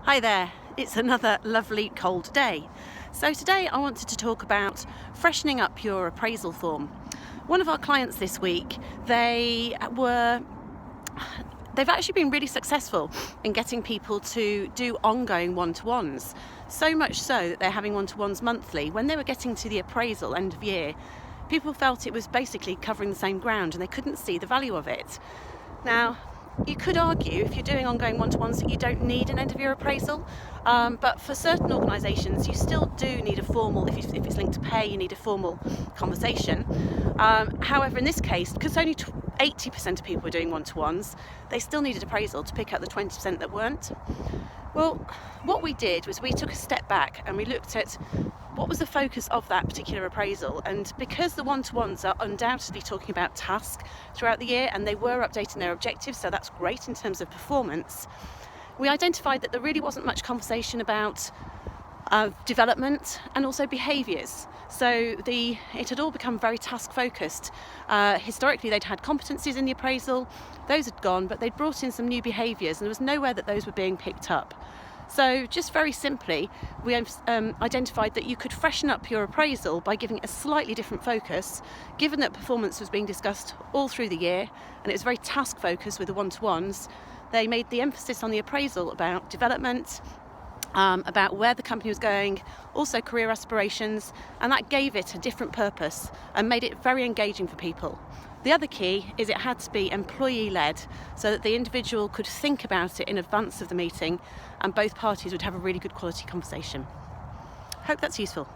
Hi there, it's another lovely cold day. So today I wanted to talk about freshening up your appraisal form. One of our clients this week, they've actually been really successful in getting people to do ongoing one-to-ones. So much so that they're having one-to-ones monthly. When they were getting to the appraisal end of year, people felt it was basically covering the same ground and they couldn't see the value of it. Now, you could argue, if you're doing ongoing one-to-ones, that you don't need an end-of-year appraisal, but for certain organisations you still do need a formal, if it's linked to pay, you need a formal conversation. However, in this case, because only 80% of people were doing one-to-ones, they still needed appraisal to pick up the 20% that weren't. Well, what we did was we took a step back and we looked at what was the focus of that particular appraisal, and because the one-to-ones are undoubtedly talking about task throughout the year and they were updating their objectives, so that's great in terms of performance, we identified that there really wasn't much conversation about development and also behaviours. So it had all become very task focused. Historically they'd had competencies in the appraisal, those had gone, but they'd brought in some new behaviours and there was nowhere that those were being picked up. So just very simply, we identified that you could freshen up your appraisal by giving it a slightly different focus, given that performance was being discussed all through the year and it was very task focused with the one-to-ones. They made the emphasis on the appraisal about development, about where the company was going, also career aspirations, and that gave it a different purpose and made it very engaging for people. The other key is it had to be employee-led so that the individual could think about it in advance of the meeting and both parties would have a really good quality conversation. Hope that's useful.